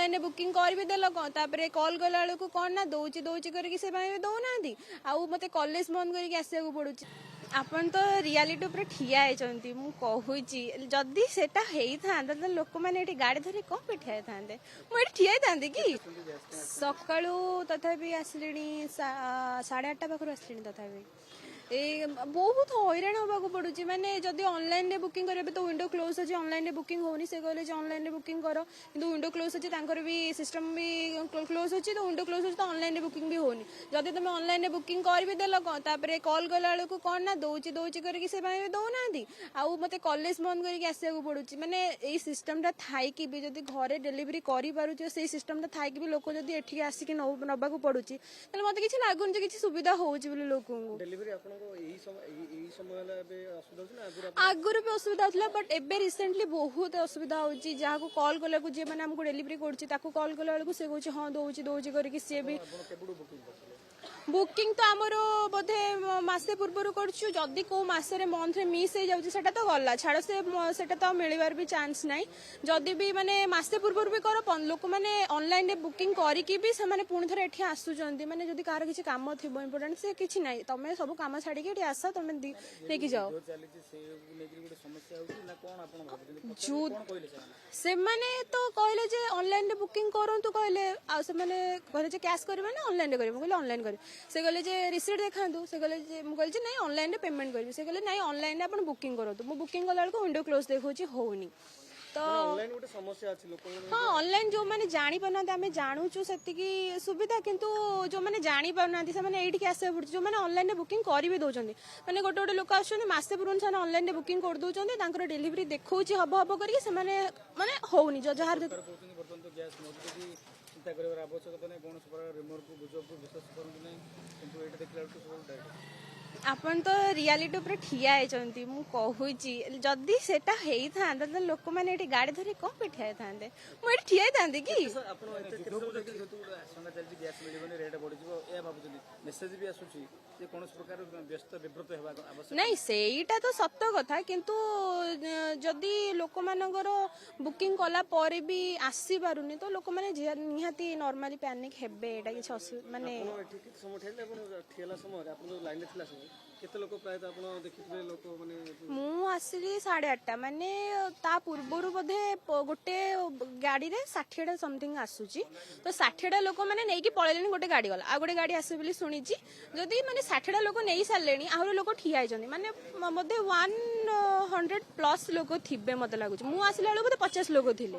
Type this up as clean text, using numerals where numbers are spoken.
Online booking कर भी देल तापर कॉल गला बेलू कौन ना दौची दौची करके से दौना आउ मत कॉलेज बंद करके आसवाक पड़ू आपण तो रियालीटी उपर ठिया होती मुझे जदि सेटा होता लोक मैंने गाड़ी धरी कौन पे ठिया था मुझे ठिया था कि सका तथापि आसली 8:30 पाखर आसली तथापि बहुत हैरान होगा पड़ू माने जदि ऑनलाइन रे बुकिंग करे तो विंडो क्लोज अच्छे ऑनलाइन रे बुकिंग होनी से कहले ऑनलाइन रे बुकिंग करो किंतु विंडो क्लोज अच्छे भी सिस्टम भी क्लोज अच्छी तो विंडो क्लोज अच्छे तो ऑनलाइन रे बुकिंग भी होनी जदि तुम ऑनलाइन रे बुकिंग कर भी देल तापर कॉल गला बेलू कौन ना दौची दौची करके से दौना आउ मत कॉलेज बंद करके आसवाक पड़ू माने यही सिस्टमटा थाइकी भी जदि घरे डेलीवरी कर सिस्टमटा थाइकी भी लोक जदि एठिक आसिक नबाक पड़ुची मत किसी लगुन किसी सुविधा होची लोक आगुरी भी असुविधा होता बट एबे रिसेंटली बहुत असुविधा होची जहाँ कॉल कला जी मैंने आमको डेलीवरी कर कॉल कला बेलू से कहे हाँ दौची दौची करके सी भी बुकिंग तो आमर बोधे मसे पूर्व करी कौ मसरे मंथ मिस हो जाए तो गला छाड़ से तो मिलवार भी चांस ना जदि भी माने मसे पूर्व भी कर लोक मैंने ऑनलाइन बुकिंग करके भी से पुणी थे ये आसुच्च माने जदि कार किसी काम थी इम्पोर्टाट से किसी ना तुम सब कम छाड़ी आस तुम लेकिन जाओ से मैंने तो कहले ऑनलाइन बुकिंग करूँ कहले कैश करेंगे ना ऑनलाइन करेंगे ऑनलाइन करें से कहले रिसीट देखा से कहले मुझे नहीं ऑनलाइन पेमेंट करी से कहले नहीं ऑनलाइन आप बुकिंग करूँ मु बुकिंग कला बेलू विंडो क्लोज देखा होनी तो हाँ ऑनलाइन जो मैंने जानी पाना आम जानूचु से सुविधा किंतु जो मैंने जानी पाना से आसवा पड़े जो मैंने ऑनलाइन बुकिंग कर भी दौरान मैंने गोटे गोटे लोक आसते पूर्व से ऑनलाइन बुकिंग कर दौरान डेलीवरी देखा हम हम करके माने होनी जार चिंता कर आवश्यकता नहीं कौन प्रकार रिमोट को गुजब को विश्वास करते नहीं किंतु एटा देखला सब आपण तो रियालीटी उपर ठिया होती जदि सेटा होता लोक मैंने गाड़ी धरी कौन पे ठिया था मुझे ठिया था कि नहीं सेटा तो सत कथा किंतु जदि लोक मानकर बुकिंग कला पर भी आसी पारुनी तो लोक मैंने निहाती नॉर्मली पैनिक हेबे एटा किछि माने केते लोक प्राय आपण देखिथिबे लोक माने मु आसली 8:30 माने ता पूर्वरु बोधे गोटे गाड़ी रे 60टा समथिंग आसुची तो 60टा लोक माने नै कि पळेलेनी गोटे गाड़ी गला आ गोटे गाड़ी आसे बोली सुनिची जदी माने 60टा लोक नै सारलेनी आहुर लोक ठिया आइजनी माने मधे 100 प्लस लोक थिबे मते लागुची मु आसला बेलू 50 लोक थिले।